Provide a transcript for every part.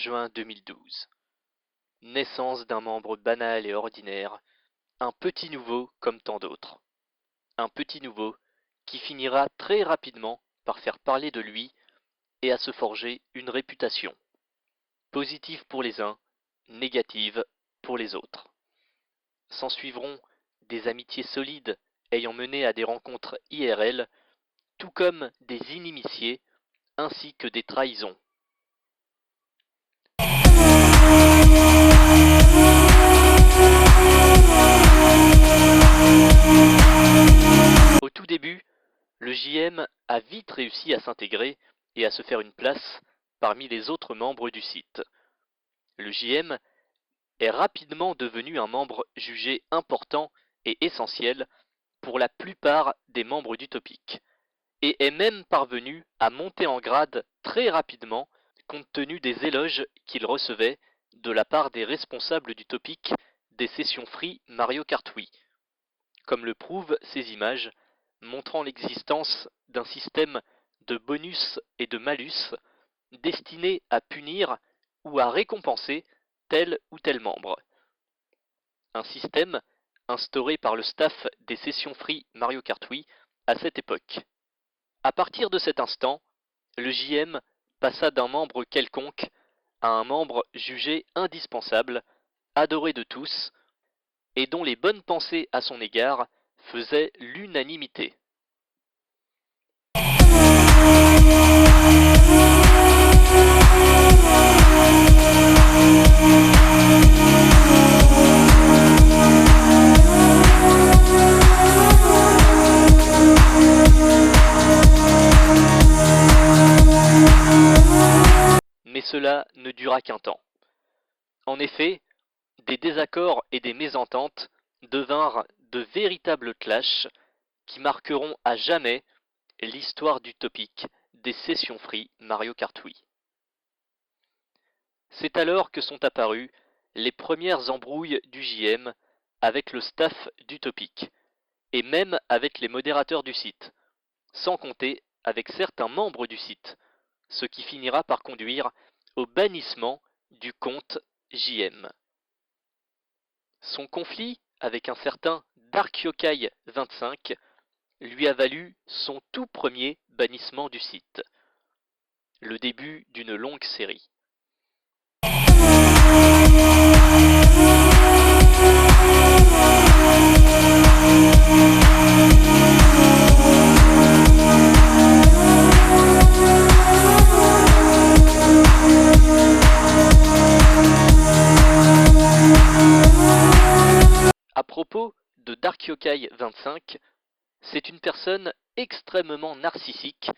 juin 2012. Naissance d'un membre banal et ordinaire, un petit nouveau comme tant d'autres. Un petit nouveau qui finira très rapidement par faire parler de lui et à se forger une réputation, positive pour les uns, négative pour les autres. S'ensuivront des amitiés solides ayant mené à des rencontres IRL, tout comme des inimitiés ainsi que des trahisons. Au tout début, le JM a vite réussi à s'intégrer et à se faire une place parmi les autres membres du site. Le JM est rapidement devenu un membre jugé important et essentiel pour la plupart des membres du Topic, et est même parvenu à monter en grade très rapidement compte tenu des éloges qu'il recevait de la part des responsables du Topic des sessions free Mario Kart Wii, comme le prouvent ces images montrant l'existence d'un système de bonus et de malus destiné à punir ou à récompenser tel ou tel membre. Un système instauré par le staff des sessions free Mario Kart Wii à cette époque. À partir de cet instant, le JM passa d'un membre quelconque à un membre jugé indispensable, adoré de tous, et dont les bonnes pensées à son égard faisaient l'unanimité. Mais cela ne dura qu'un temps. En effet, des désaccords et des mésententes devinrent de véritables clashs qui marqueront à jamais l'histoire du Topic des sessions free Mario Kart Wii. C'est alors que sont apparues les premières embrouilles du JM avec le staff du Topic, et même avec les modérateurs du site, sans compter avec certains membres du site, ce qui finira par conduire au bannissement du compte JM. Son conflit avec un certain Dark Yokai 25 lui a valu son tout premier bannissement du site, le début d'une longue série. À propos de Dark Yokai 25, c'est une personne extrêmement narcissique,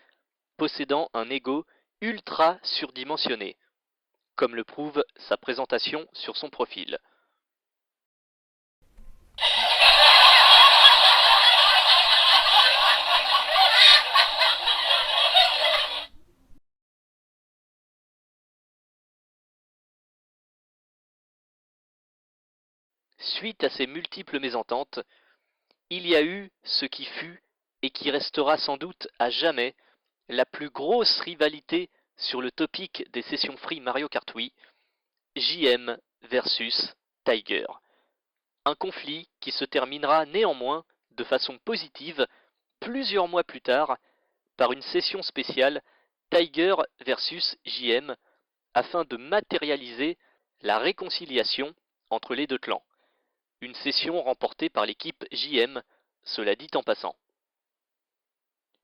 possédant un ego ultra surdimensionné, comme le prouve sa présentation sur son profil. Suite à ces multiples mésententes, il y a eu ce qui fut et qui restera sans doute à jamais la plus grosse rivalité sur le topic des sessions free Mario Kart Wii, JM versus Tiger. Un conflit qui se terminera néanmoins de façon positive plusieurs mois plus tard par une session spéciale Tiger versus JM afin de matérialiser la réconciliation entre les deux clans. Une session remportée par l'équipe JM, cela dit en passant.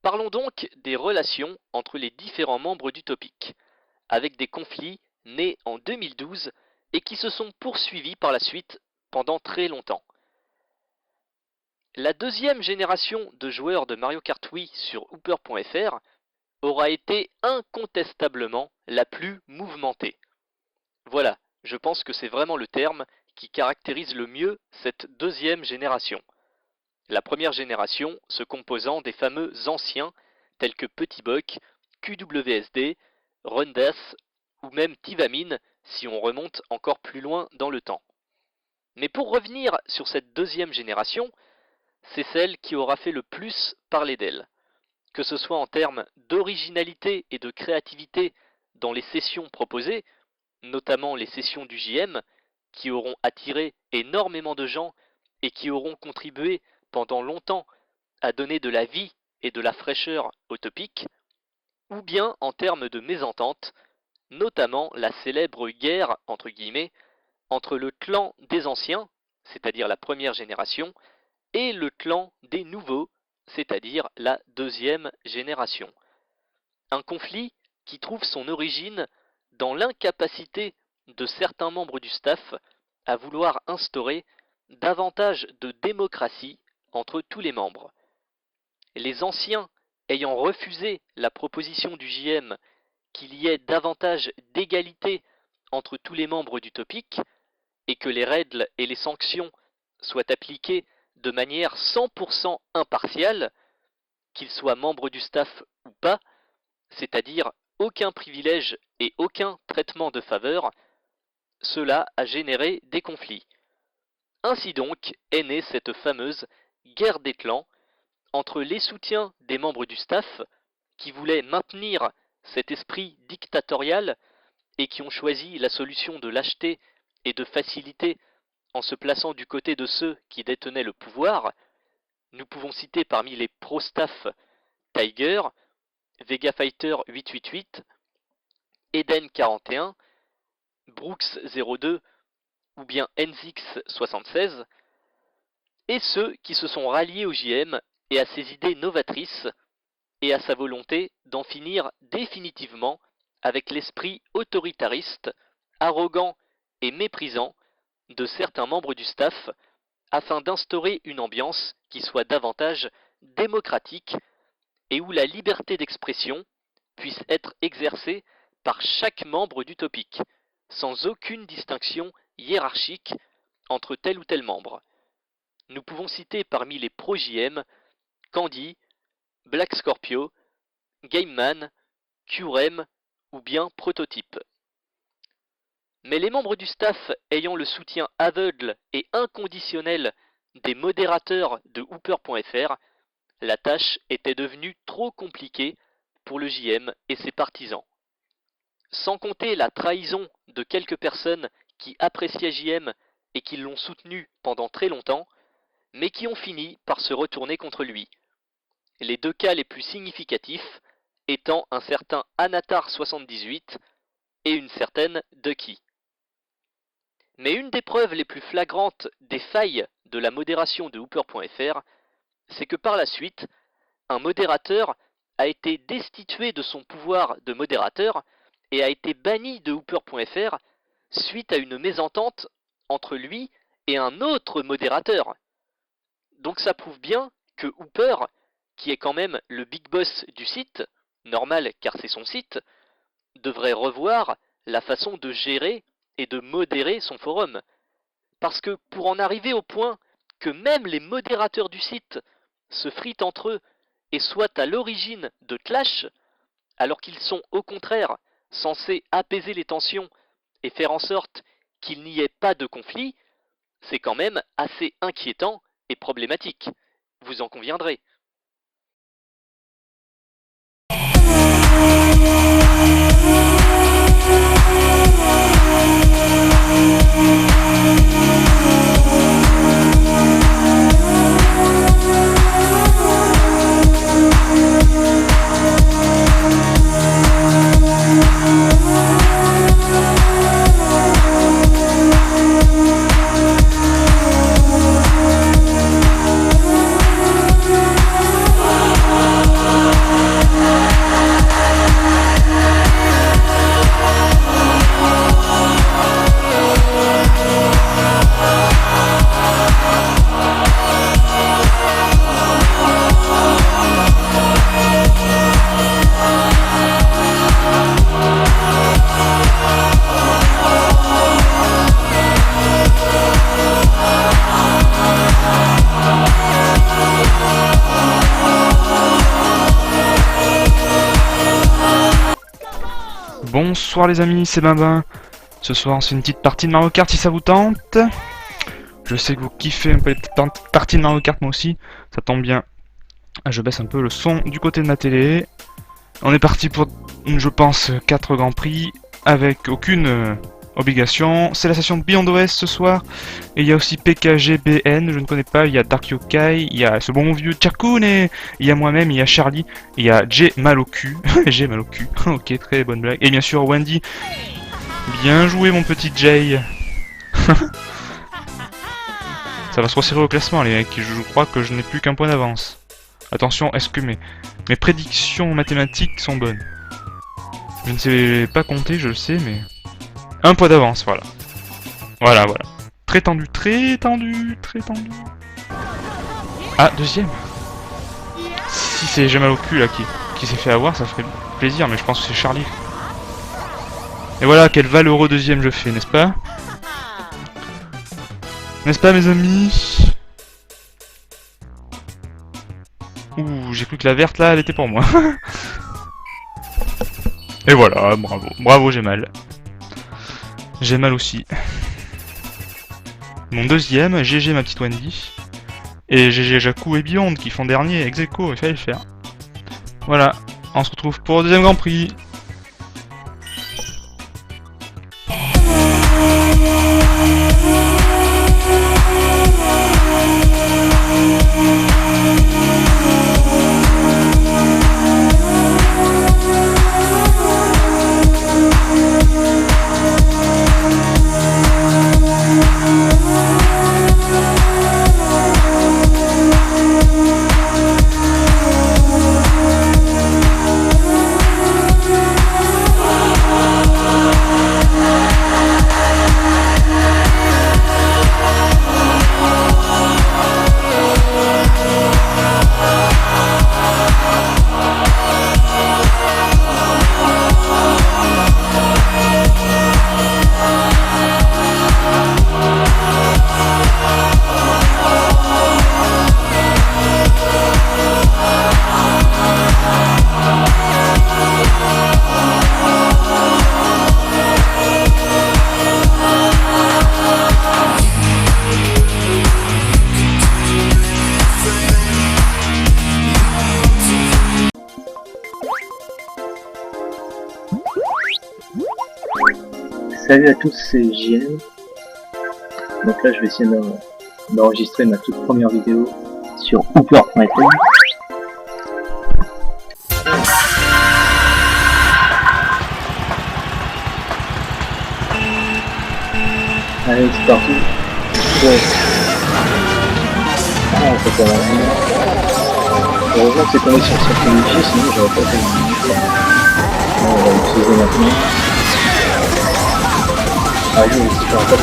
Parlons donc des relations entre les différents membres du Topic, avec des conflits nés en 2012 et qui se sont poursuivis par la suite pendant très longtemps. La deuxième génération de joueurs de Mario Kart Wii sur Hooper.fr aura été incontestablement la plus mouvementée. Voilà, je pense que c'est vraiment le terme qui caractérise le mieux cette deuxième génération. La première génération se composant des fameux anciens tels que Petit Boc, QWSD, Rundas ou même Tivamine si on remonte encore plus loin dans le temps. Mais pour revenir sur cette deuxième génération, c'est celle qui aura fait le plus parler d'elle, que ce soit en termes d'originalité et de créativité dans les sessions proposées, notamment les sessions du JM, qui auront attiré énormément de gens et qui auront contribué pendant longtemps à donner de la vie et de la fraîcheur au topic, ou bien en termes de mésentente, notamment la célèbre guerre, entre guillemets, entre le clan des anciens, c'est-à-dire la première génération, et le clan des nouveaux, c'est-à-dire la deuxième génération. Un conflit qui trouve son origine dans l'incapacité de certains membres du staff à vouloir instaurer davantage de démocratie entre tous les membres. Les anciens ayant refusé la proposition du JM qu'il y ait davantage d'égalité entre tous les membres du topic et que les règles et les sanctions soient appliquées de manière 100% impartiale, qu'ils soient membres du staff ou pas, c'est-à-dire aucun privilège et aucun traitement de faveur, cela a généré des conflits. Ainsi donc est née cette fameuse guerre des clans entre les soutiens des membres du staff qui voulaient maintenir cet esprit dictatorial et qui ont choisi la solution de lâcheté et de facilité en se plaçant du côté de ceux qui détenaient le pouvoir. Nous pouvons citer parmi les pro-staff Tiger, Vega Fighter 888, Eden 41, Brooks 02 ou bien Nzix 76, et ceux qui se sont ralliés au JM et à ses idées novatrices et à sa volonté d'en finir définitivement avec l'esprit autoritariste, arrogant et méprisant de certains membres du staff afin d'instaurer une ambiance qui soit davantage démocratique et où la liberté d'expression puisse être exercée par chaque membre du topic, sans aucune distinction hiérarchique entre tel ou tel membre. Nous pouvons citer parmi les pro-JM Candy, Black Scorpio, Gameman, Qrem ou bien Prototype. Mais les membres du staff ayant le soutien aveugle et inconditionnel des modérateurs de Hooper.fr, la tâche était devenue trop compliquée pour le JM et ses partisans. Sans compter la trahison de quelques personnes qui appréciaient JM et qui l'ont soutenu pendant très longtemps, mais qui ont fini par se retourner contre lui. Les deux cas les plus significatifs étant un certain Anatar78 et une certaine Ducky. Mais une des preuves les plus flagrantes des failles de la modération de Hooper.fr, c'est que par la suite, un modérateur a été destitué de son pouvoir de modérateur et a été banni de Hooper.fr suite à une mésentente entre lui et un autre modérateur. Donc ça prouve bien que Hooper, qui est quand même le big boss du site, normal car c'est son site, devrait revoir la façon de gérer et de modérer son forum. Parce que pour en arriver au point que même les modérateurs du site se fritent entre eux et soient à l'origine de clash, alors qu'ils sont au contraire censés apaiser les tensions et faire en sorte qu'il n'y ait pas de conflit, c'est quand même assez inquiétant et problématique. Vous en conviendrez. Bonsoir les amis, c'est Babin. Ce soir c'est une petite partie de Mario Kart si ça vous tente. Je sais que vous kiffez un peu les petites parties de Mario Kart, moi aussi. Ça tombe bien. Je baisse un peu le son du côté de ma télé. On est parti pour, je pense, 4 grands prix. avec aucune obligation. C'est la session Beyond OS ce soir. Et il y a aussi PKGBN, je ne connais pas. Il y a Dark Yokai, il y a ce bon vieux Chakun, et il y a moi-même, il y a Charlie, et il y a J mal au cul. J mal au cul. Ok, très bonne blague. Et bien sûr Wendy. Bien joué mon petit Jay. Ça va se resserrer au classement les mecs. Je crois que je n'ai plus qu'un point d'avance. Attention, est-ce que mes prédictions mathématiques sont bonnes? Je ne sais pas compter, je le sais, mais... Un point d'avance, voilà. Voilà. Très tendu, très tendu, très tendu. Ah, deuxième. Si c'est j'ai mal au cul là qui s'est fait avoir, ça ferait plaisir, mais je pense que c'est Charlie. Et voilà, quel valeureux deuxième je fais, n'est-ce pas? N'est-ce pas mes amis? Ouh, j'ai cru que la verte là, elle était pour moi. Et voilà, bravo. Bravo, j'ai mal. J'ai mal aussi. Mon deuxième, GG ma petite Wendy. Et GG Jakku et Beyond qui font dernier, ex aequo, il fallait le faire. Voilà, on se retrouve pour le deuxième Grand Prix. Salut à tous, c'est JM. Donc là je vais essayer d'enregistrer ma toute première vidéo sur Hooper.fm. Allez, c'est parti. Ouais. Ah, ça fait mal. Heureusement que c'est tombé sur cette wifi, sinon j'aurais pas fait le. On va l'utiliser maintenant. Ah oui, c'est pas un peu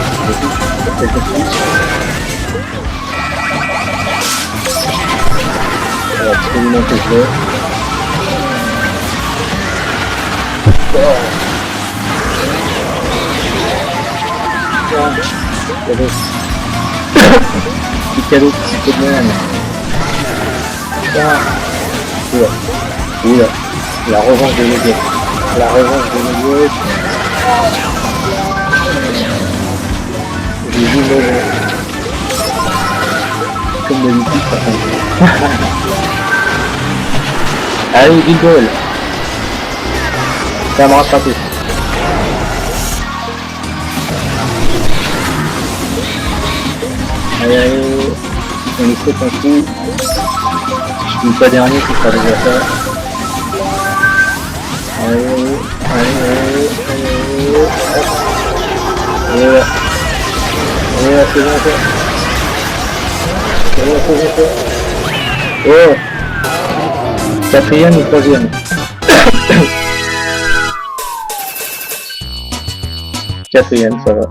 voilà, absolument que je veux. Cadeau. Petit cadeau, petit peu de merde. Oula. Oula. La revanche de Noguet. La revanche de Noguet. J'ai vu le... Comme d'habitude, ça fait. Allez, rigole. Ça me rattraper. Allez, on les fait un coup. Si je finis pas dernier, ce sera déjà ça. Allez. Voilà, c'est bon ça. Oh, quatrième et troisième. Quatrième, ça va.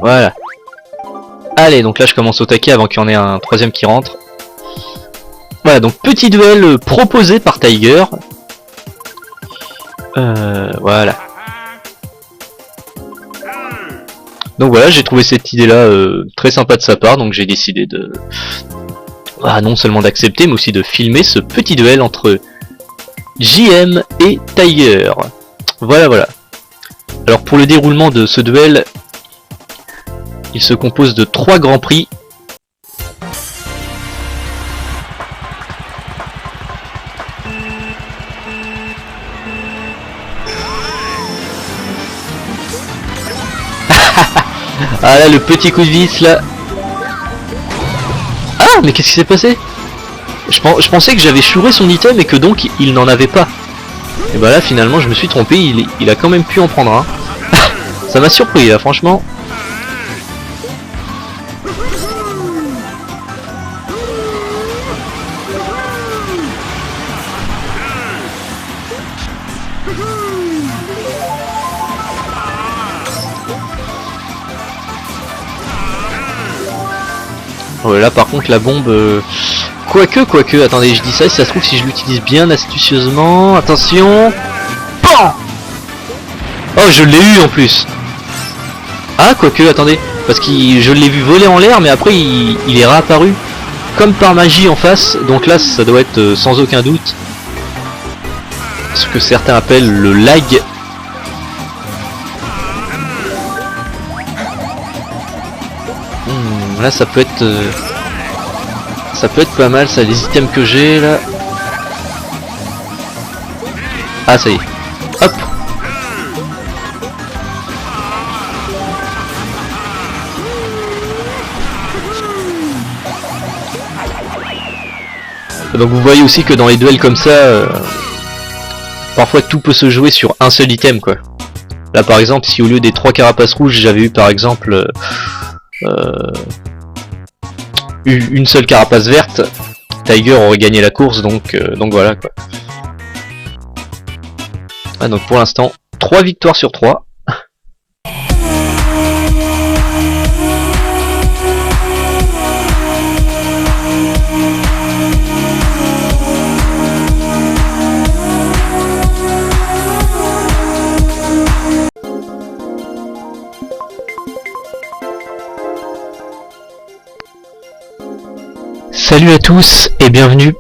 Voilà. Allez, donc là je commence au taquet avant qu'il y en ait un troisième qui rentre. Voilà, donc petit duel proposé par Tiger. Voilà. Donc voilà, j'ai trouvé cette idée-là très sympa de sa part, donc j'ai décidé de... non seulement d'accepter, mais aussi de filmer ce petit duel entre JM et Tiger. Voilà. Alors pour le déroulement de ce duel, il se compose de 3 grands prix. Ah là, le petit coup de vis là. Ah, mais qu'est-ce qui s'est passé? Je pensais que j'avais chouré son item et que donc il n'en avait pas. Et bah là finalement je me suis trompé, il a quand même pu en prendre un. Ça m'a surpris là, franchement. Ouais, là par contre la bombe... Quoique, attendez, je dis ça, si ça se trouve, si je l'utilise bien astucieusement... Attention. Pan. Oh, je l'ai eu en plus. Ah, quoique, attendez, parce que je l'ai vu voler en l'air, mais après il est réapparu comme par magie en face, donc là ça doit être sans aucun doute ce que certains appellent le lag. Là ça peut être pas mal ça, les items que j'ai là. Ah ça y est, hop. Donc vous voyez aussi que dans les duels comme ça, parfois tout peut se jouer sur un seul item quoi. Là par exemple, si au lieu des 3 carapaces rouges j'avais eu par exemple une seule carapace verte, Tiger aurait gagné la course, donc voilà quoi. Ah, donc pour l'instant 3 victoires sur 3. Salut à tous et bienvenue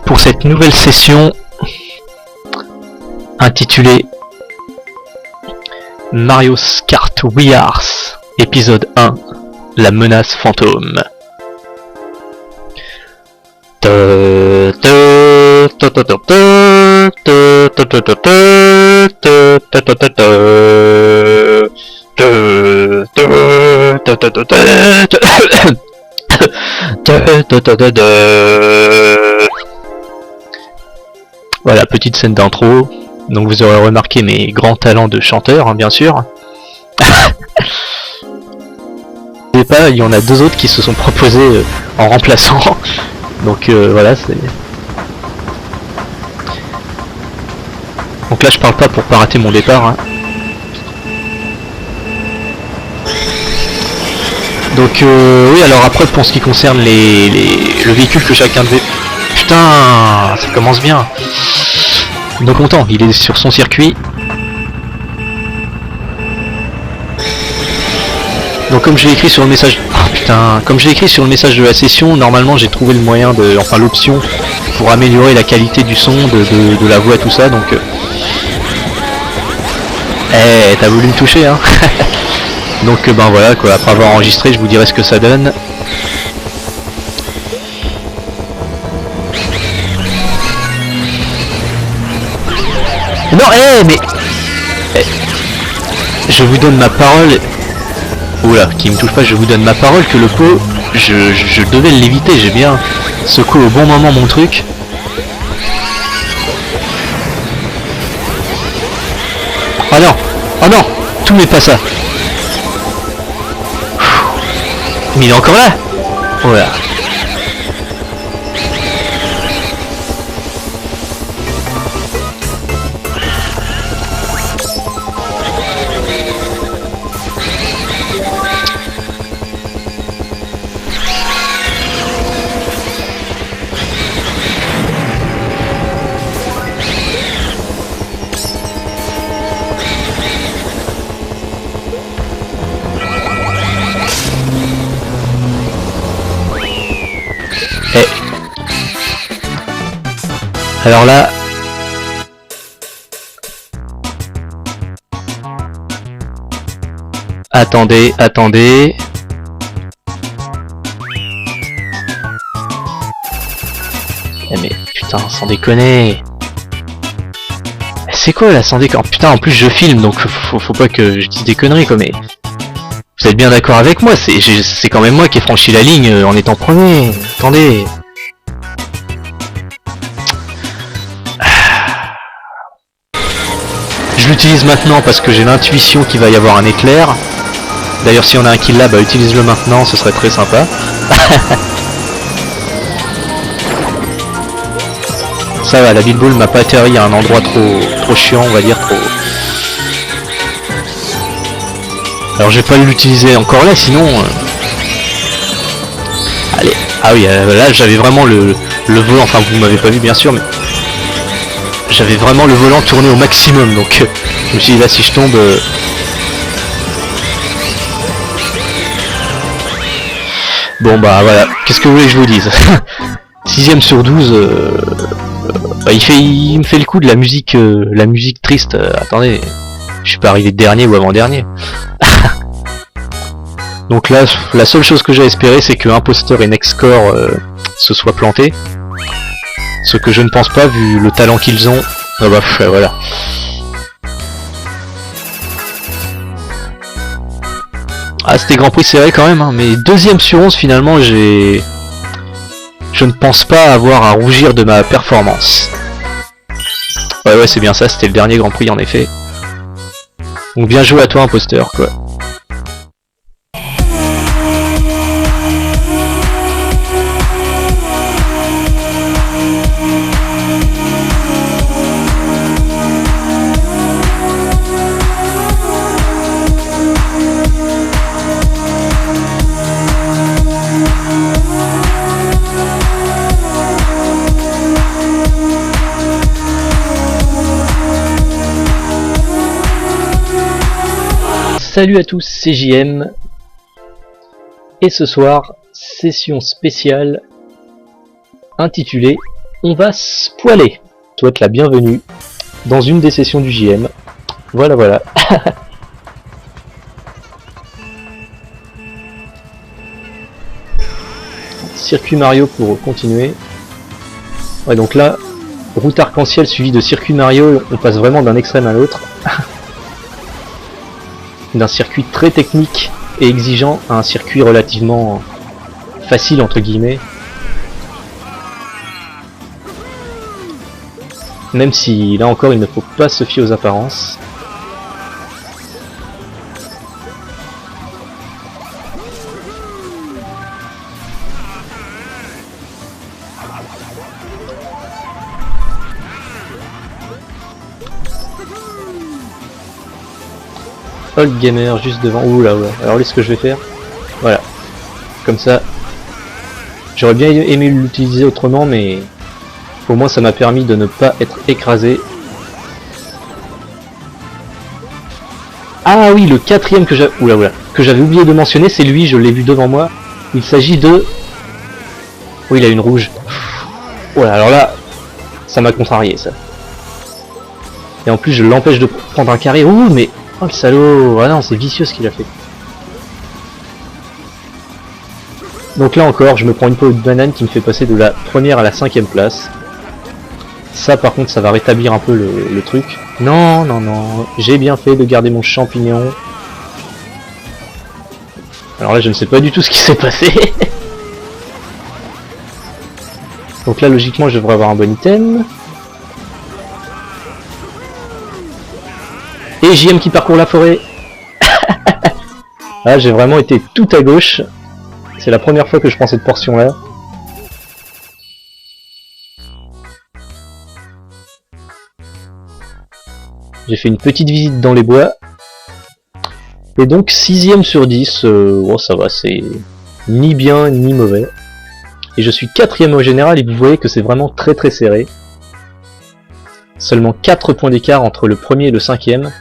pour cette nouvelle session intitulée Mario Kart Wii Arts, épisode 1, la menace fantôme. Voilà, petite scène d'intro. Donc vous aurez remarqué mes grands talents de chanteur, hein, bien sûr. Et pas, il y en a 2 autres qui se sont proposés en remplaçant. Donc voilà, c'est... Donc là je parle pas pour pas rater mon départ. Hein. Donc oui, alors après pour ce qui concerne le véhicule que chacun devait... Putain, ça commence bien. Donc content, il est sur son circuit. Donc comme j'ai écrit sur le message... Oh, putain, comme j'ai écrit sur le message de la session, normalement j'ai trouvé le moyen de... Enfin l'option pour améliorer la qualité du son, de la voix, tout ça, donc... Eh, t'as voulu me toucher, hein. Donc ben voilà quoi, après avoir enregistré je vous dirai ce que ça donne. Non, mais je vous donne ma parole. Oula, qui me touche pas, je vous donne ma parole que le pot, je devais l'éviter, j'ai bien secoué au bon moment mon truc. Oh non, tout n'est pas ça. Mais il est encore là. Voilà. Alors là, Attendez, attendez. Eh mais putain, sans déconner. C'est quoi là, sans déconner? Oh, putain, en plus je filme, donc faut pas que je dise des conneries quoi, mais... Vous êtes bien d'accord avec moi, c'est quand même moi qui ai franchi la ligne en étant premier. Attendez. Je l'utilise maintenant parce que j'ai l'intuition qu'il va y avoir un éclair. D'ailleurs si on a un kill là, bah utilise-le maintenant, ce serait très sympa. Ça va, la Bill Bull m'a pas atterri à un endroit trop chiant, on va dire, trop... Alors je vais pas l'utiliser encore là, sinon... Allez, ah oui, là j'avais vraiment le volant, enfin vous m'avez pas vu bien sûr, mais... J'avais vraiment le volant tourné au maximum, donc je me suis dit là si je tombe... Bon bah voilà, qu'est-ce que vous voulez que je vous dise? 6ème sur 12, bah, il me fait le coup de la musique triste, attendez, je suis pas arrivé dernier ou avant-dernier. Donc là, la seule chose que j'ai espéré, c'est que Imposteur et Nextcore se soient plantés. Ce que je ne pense pas, vu le talent qu'ils ont. Ah bah voilà. Ah, c'était Grand Prix serré quand même, hein, mais 2ème sur 11 finalement, je ne pense pas avoir à rougir de ma performance. Ouais, c'est bien ça, c'était le dernier Grand Prix en effet. Donc bien joué à toi, Imposteur, quoi. Salut à tous, c'est JM. Et ce soir, session spéciale intitulée On va se poiler. Je souhaite la bienvenue dans une des sessions du JM. Voilà, voilà. Circuit Mario pour continuer. Ouais, donc là, route arc-en-ciel suivie de circuit Mario, on passe vraiment d'un extrême à l'autre. D'un circuit très technique et exigeant à un circuit relativement facile entre guillemets. Même si là encore il ne faut pas se fier aux apparences. Old Gamer juste devant. Ouh là, ouais. Alors là, ce que je vais faire, voilà, comme ça. J'aurais bien aimé l'utiliser autrement, mais au moins ça m'a permis de ne pas être écrasé. Ah oui, le 4ème que j'avais, que j'avais oublié de mentionner, c'est lui, je l'ai vu devant moi. Il s'agit de, oui, il a une rouge. Voilà, alors là, ça m'a contrarié ça. Et en plus, je l'empêche de prendre un carré. Ouh, mais oh le salaud! Ah non, c'est vicieux ce qu'il a fait. Donc là encore, je me prends une peau de banane qui me fait passer de la première à la 5ème place. Ça par contre, ça va rétablir un peu le truc. Non, non, non, j'ai bien fait de garder mon champignon. Alors là, je ne sais pas du tout ce qui s'est passé. Donc là, logiquement, je devrais avoir un bon item. Et JM qui parcourt la forêt. Ah, j'ai vraiment été tout à gauche. C'est la première fois que je prends cette portion là. J'ai fait une petite visite dans les bois. Et donc 6ème sur 10, bon ça va, c'est ni bien ni mauvais. Et je suis 4ème au général et vous voyez que c'est vraiment très très serré. Seulement 4 points d'écart entre le premier et le 5ème.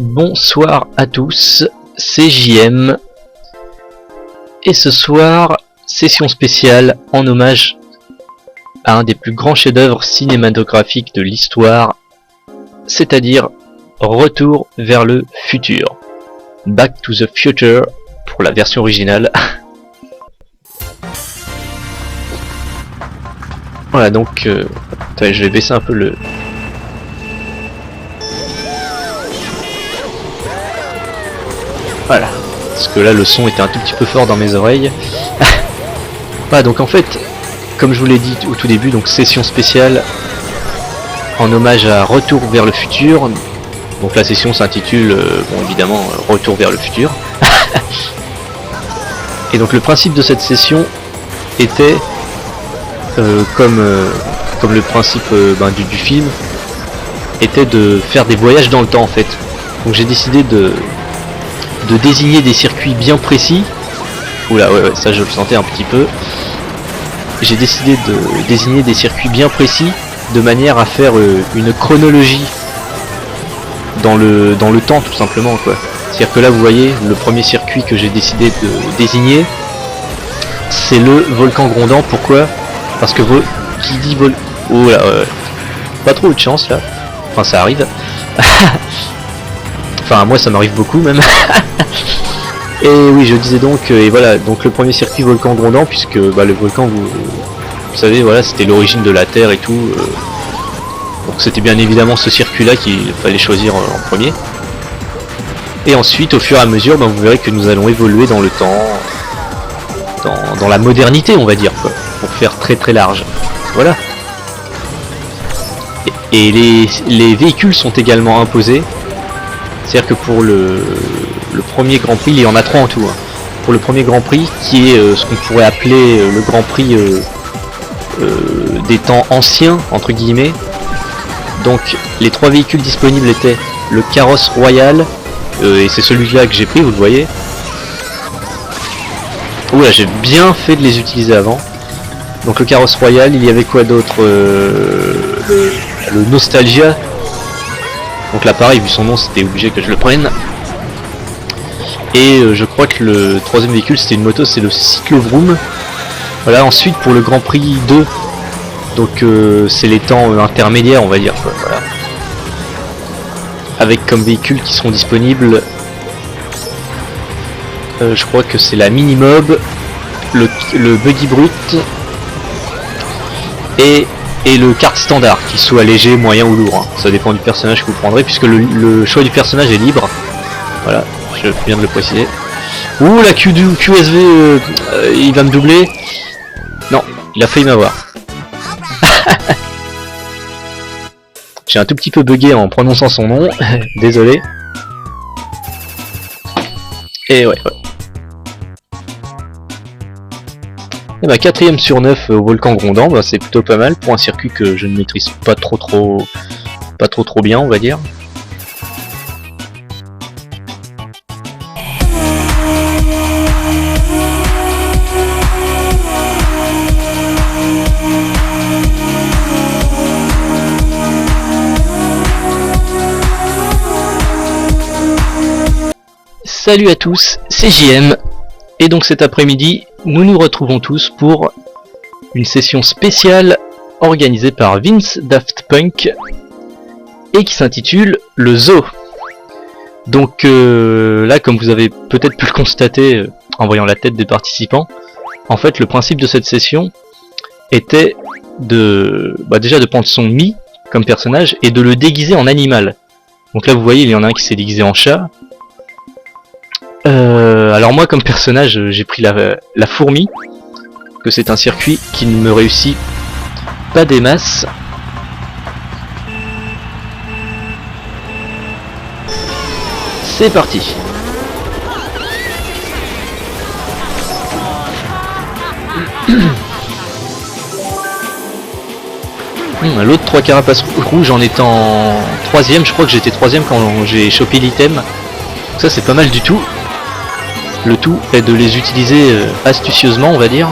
Bonsoir à tous, c'est JM. Et ce soir, session spéciale en hommage à un des plus grands chefs-d'œuvre cinématographiques de l'histoire, c'est-à-dire Retour vers le futur. Back to the Future pour la version originale. Voilà, donc attends, je vais baisser un peu le... Voilà, parce que là le son était un tout petit peu fort dans mes oreilles. Voilà, donc en fait, comme je vous l'ai dit au tout début, donc session spéciale en hommage à Retour vers le futur. Donc la session s'intitule, bon évidemment, Retour vers le futur. Et donc le principe de cette session était, comme le principe du film, était de faire des voyages dans le temps en fait. Donc j'ai décidé de désigner des circuits bien précis. Oula, ouais, ça je le sentais un petit peu. J'ai décidé de désigner des circuits bien précis de manière à faire une chronologie dans le temps tout simplement quoi. C'est-à-dire que là vous voyez le premier circuit que j'ai décidé de désigner, c'est le volcan grondant. Pourquoi? Parce que qui dit oh là, pas trop de chance là. Enfin ça arrive. Enfin moi ça m'arrive beaucoup même. Et oui je disais donc et voilà donc le premier circuit volcan grondant puisque le volcan vous savez voilà c'était l'origine de la Terre et tout. Donc c'était bien évidemment ce circuit là qu'il fallait choisir en premier. Et ensuite au fur et à mesure vous verrez que nous allons évoluer dans le temps, dans la modernité on va dire quoi, pour faire très très large. Voilà. Et les véhicules sont également imposés. C'est-à-dire que pour le premier Grand Prix, il y en a 3 en tout. Hein. Pour le premier Grand Prix, qui est ce qu'on pourrait appeler le Grand Prix des temps anciens, entre guillemets. Donc les 3 véhicules disponibles étaient le carrosse royal, et c'est celui-là que j'ai pris, vous le voyez. Oula, j'ai bien fait de les utiliser avant. Donc le carrosse royal, il y avait quoi d'autre le Nostalgia. Donc là pareil, vu son nom, c'était obligé que je le prenne. Et je crois que le troisième véhicule, c'était une moto, c'est le Cyclovroom. Voilà, ensuite pour le Grand Prix 2, donc c'est les temps intermédiaires, on va dire. Quoi, voilà. Avec comme véhicules qui seront disponibles, je crois que c'est la Minimob, le Buggy Brut et le kart standard, qu'il soit léger, moyen ou lourd. Hein. Ça dépend du personnage que vous prendrez, puisque le choix du personnage est libre. Voilà, je viens de le préciser. Ouh, la QSV, il va me doubler. Non, il a failli m'avoir. J'ai un tout petit peu bugué en prononçant son nom, désolé. Et ouais. Et 4ème sur 9 au volcan grondant, c'est plutôt pas mal pour un circuit que je ne maîtrise pas trop bien on va dire. Salut à tous, c'est JM, et donc cet après-midi, nous nous retrouvons tous pour une session spéciale organisée par Vince Daft Punk et qui s'intitule le Zoo. Donc là, comme vous avez peut-être pu le constater en voyant la tête des participants, en fait le principe de cette session était de déjà de prendre son Mi comme personnage et de le déguiser en animal. Donc là vous voyez, il y en a un qui s'est déguisé en chat. Alors moi comme personnage j'ai pris la fourmi, que c'est un circuit qui ne me réussit pas des masses. C'est parti. L'autre 3 carapaces rouges en étant 3ème, je crois que j'étais 3ème quand j'ai chopé l'item. Ça c'est pas mal du tout. Le tout est de les utiliser astucieusement on va dire.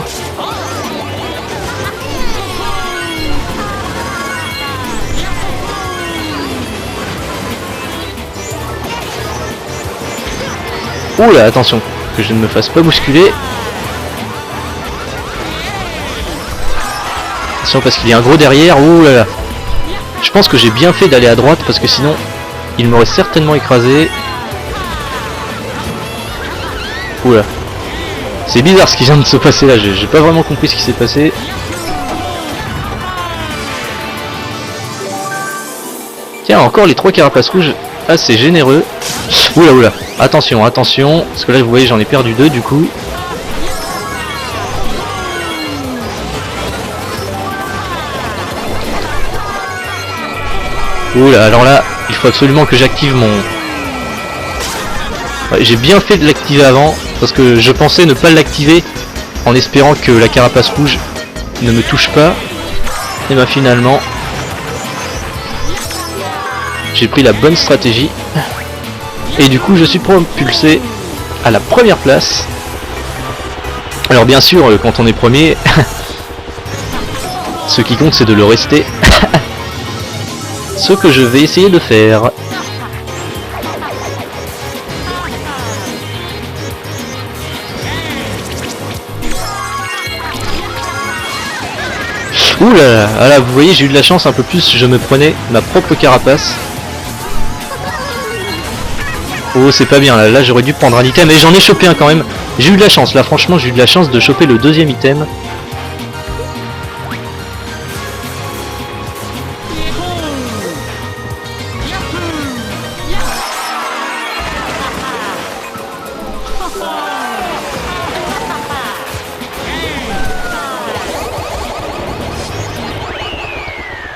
Oula, attention, que je ne me fasse pas bousculer. Attention parce qu'il y a un gros derrière. Ouh là là. Je pense que j'ai bien fait d'aller à droite parce que sinon il m'aurait certainement écrasé. Oula. C'est bizarre ce qui vient de se passer là, j'ai pas vraiment compris ce qui s'est passé. Tiens, encore les 3 carapaces rouges, assez généreux. Oula oula, attention, attention, parce que là vous voyez j'en ai perdu 2 du coup. Oula, alors là, il faut absolument que j'active mon... Ouais, j'ai bien fait de l'activer avant, parce que je pensais ne pas l'activer en espérant que la carapace rouge ne me touche pas. Et bah finalement, j'ai pris la bonne stratégie. Et du coup je suis propulsé à la première place. Alors bien sûr, quand on est premier, ce qui compte c'est de le rester. Ce que je vais essayer de faire. Ouh là là, ah là, vous voyez, j'ai eu de la chance, un peu plus, je me prenais ma propre carapace. Oh, c'est pas bien, là j'aurais dû prendre un item, et j'en ai chopé un quand même. J'ai eu de la chance, là franchement j'ai eu de la chance de choper le 2e item.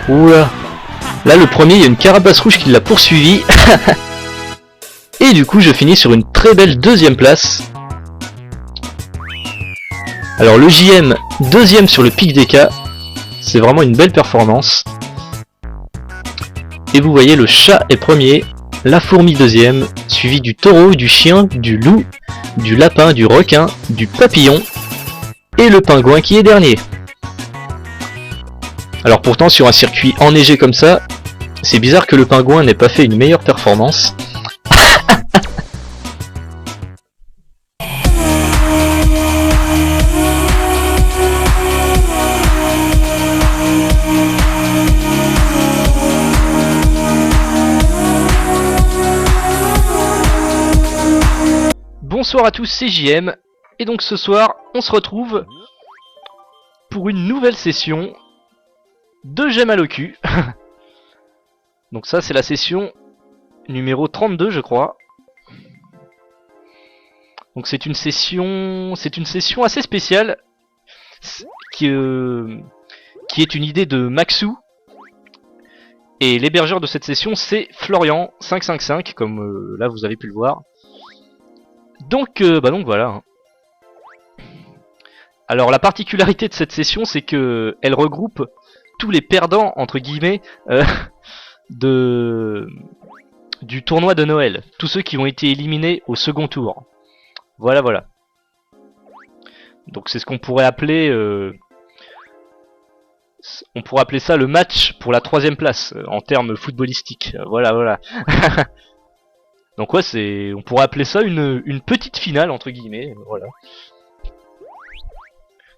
Oula. Là le premier, il y a une carapace rouge qui l'a poursuivi. Et du coup je finis sur une très belle 2e place. Alors le JM 2e sur le pic des cas. C'est vraiment une belle performance. Et vous voyez le chat est premier, la fourmi 2e, suivi du taureau, du chien, du loup, du lapin, du requin, du papillon et le pingouin qui est dernier. Alors pourtant sur un circuit enneigé comme ça, c'est bizarre que le pingouin n'ait pas fait une meilleure performance. Bonsoir à tous, c'est JM, et donc ce soir on se retrouve pour une nouvelle session de Gemmes à l'Ocu. Donc ça c'est la session numéro 32 je crois. Donc c'est une session assez spéciale qui est une idée de Maxou. Et l'hébergeur de cette session c'est Florian555 comme là vous avez pu le voir. Donc donc voilà. Alors la particularité de cette session c'est que elle regroupe tous les perdants entre guillemets du tournoi de Noël, tous ceux qui ont été éliminés au second tour. Voilà voilà. Donc c'est ce qu'on pourrait appeler ça le match pour la 3e place en termes footballistiques. Voilà voilà. Donc ouais, on pourrait appeler ça une petite finale entre guillemets, voilà.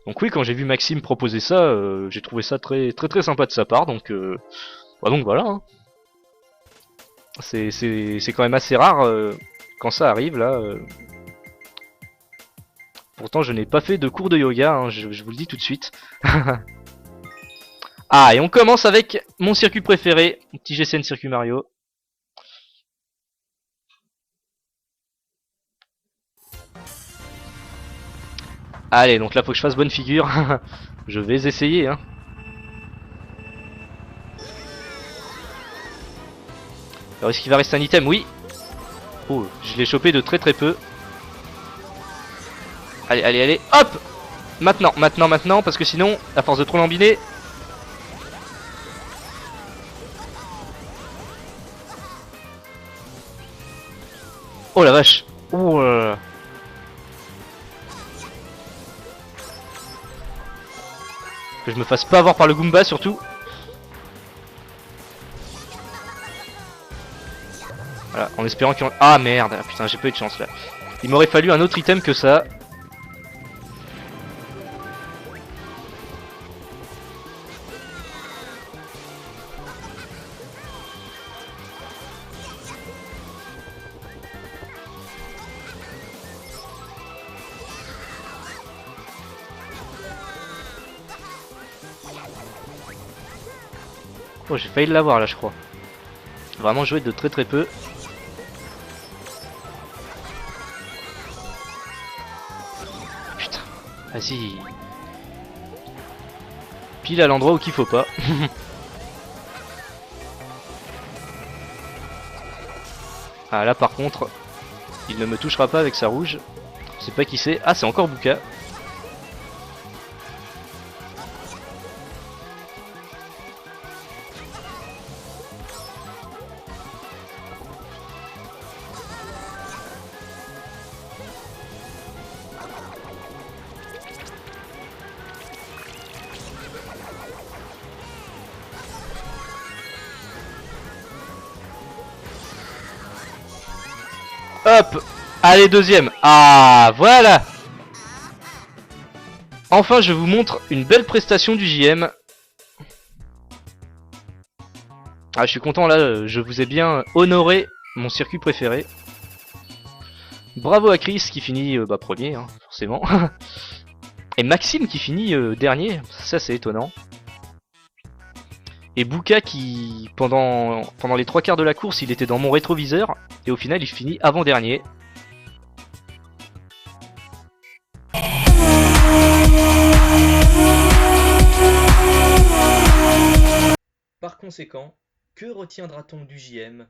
Donc oui, quand j'ai vu Maxime proposer ça, j'ai trouvé ça très sympa de sa part, donc donc voilà. Hein. C'est quand même assez rare quand ça arrive là. Pourtant je n'ai pas fait de cours de yoga, hein, je vous le dis tout de suite. Ah, et on commence avec mon circuit préféré, mon petit GCN Circuit Mario. Allez, donc là faut que je fasse bonne figure. Je vais essayer hein. Alors est-ce qu'il va rester un item? Oui. Oh, je l'ai chopé de très peu. Allez, allez, allez, hop. Maintenant, parce que sinon, à force de trop lambiner... Oh la vache. Oh là là. Que je me fasse pas avoir par le Goomba surtout. Voilà, en espérant qu'il y en... Ah merde, putain j'ai pas eu de chance là. Il m'aurait fallu un autre item que ça. Oh, j'ai failli l'avoir là, je crois. Vraiment joué de très très peu. Putain, vas-y. Pile à l'endroit où qu'il faut pas. Ah là par contre, il ne me touchera pas avec sa rouge. Je sais pas qui c'est. Ah, c'est encore Bouka. Hop! Allez, deuxième! Ah, voilà! Enfin, je vous montre une belle prestation du JM. Ah, je suis content là, je vous ai bien honoré mon circuit préféré. Bravo à Chris qui finit premier, hein, forcément. Et Maxime qui finit dernier, ça c'est étonnant. Et Bouka qui, pendant les 3/4 de la course, il était dans mon rétroviseur. Et au final, il finit avant-dernier. Par conséquent, que retiendra-t-on du JM?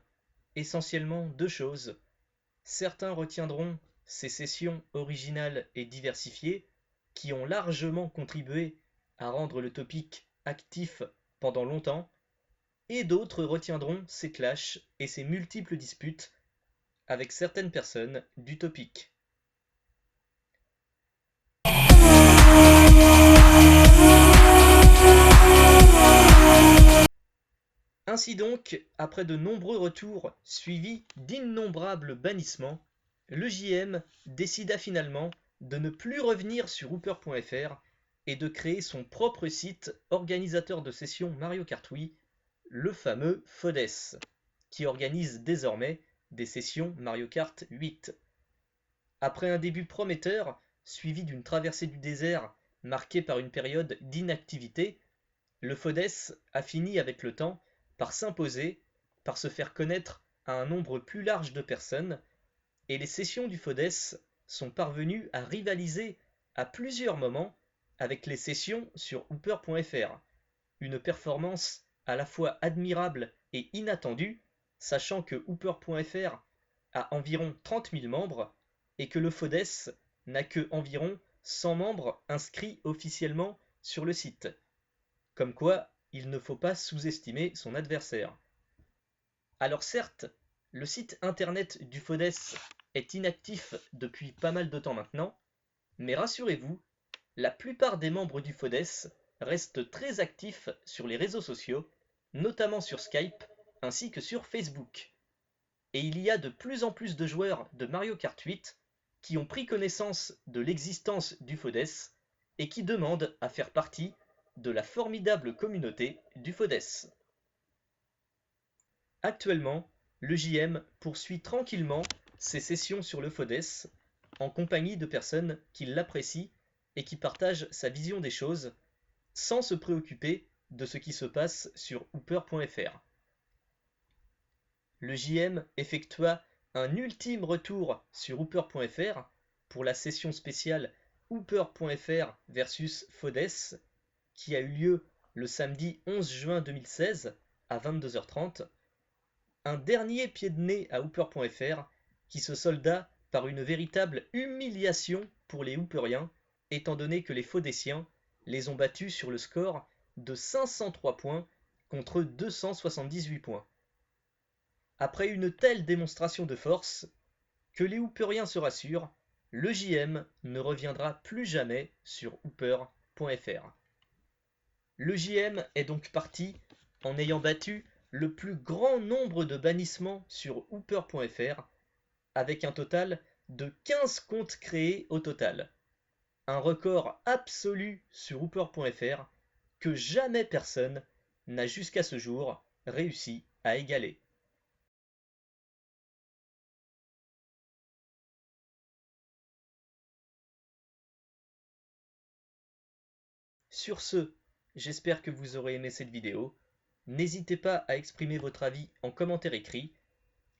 Essentiellement deux choses. Certains retiendront ces sessions originales et diversifiées qui ont largement contribué à rendre le topic actif pendant longtemps, et d'autres retiendront ces clashs et ces multiples disputes avec certaines personnes du topic. Ainsi donc, après de nombreux retours suivis d'innombrables bannissements, le JM décida finalement de ne plus revenir sur Hooper.fr et de créer son propre site organisateur de sessions Mario Kart Wii, le fameux FODES, qui organise désormais des sessions Mario Kart 8. Après un début prometteur, suivi d'une traversée du désert marquée par une période d'inactivité, le FODES a fini avec le temps par s'imposer, par se faire connaître à un nombre plus large de personnes, et les sessions du FODES sont parvenues à rivaliser à plusieurs moments avec les sessions sur Hooper.fr, une performance à la fois admirable et inattendue, sachant que Hooper.fr a environ 30 000 membres et que le FODES n'a que environ 100 membres inscrits officiellement sur le site. Comme quoi, il ne faut pas sous-estimer son adversaire. Alors certes, le site internet du FODES est inactif depuis pas mal de temps maintenant, mais rassurez-vous, la plupart des membres du FODES restent très actifs sur les réseaux sociaux, notamment sur Skype ainsi que sur Facebook. Et il y a de plus en plus de joueurs de Mario Kart 8 qui ont pris connaissance de l'existence du FODES et qui demandent à faire partie de la formidable communauté du FODES. Actuellement, le JM poursuit tranquillement ses sessions sur le FODES en compagnie de personnes qui l'apprécient et qui partagent sa vision des choses sans se préoccuper de ce qui se passe sur Hooper.fr. Le JM effectua un ultime retour sur Hooper.fr pour la session spéciale Hooper.fr versus FODES qui a eu lieu le samedi 11 juin 2016 à 22h30, un dernier pied de nez à Hooper.fr qui se solda par une véritable humiliation pour les Hooperiens, étant donné que les Fodéciens les ont battus sur le score de 503 points contre 278 points. Après une telle démonstration de force, que les Hooperiens se rassurent, le JM ne reviendra plus jamais sur Hooper.fr. Le JM est donc parti en ayant battu le plus grand nombre de bannissements sur Hooper.fr, avec un total de 15 comptes créés au total. Un record absolu sur Hooper.fr que jamais personne n'a jusqu'à ce jour réussi à égaler. Sur ce, j'espère que vous aurez aimé cette vidéo. N'hésitez pas à exprimer votre avis en commentaire écrit.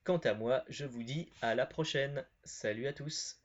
Quant à moi, je vous dis à la prochaine. Salut à tous.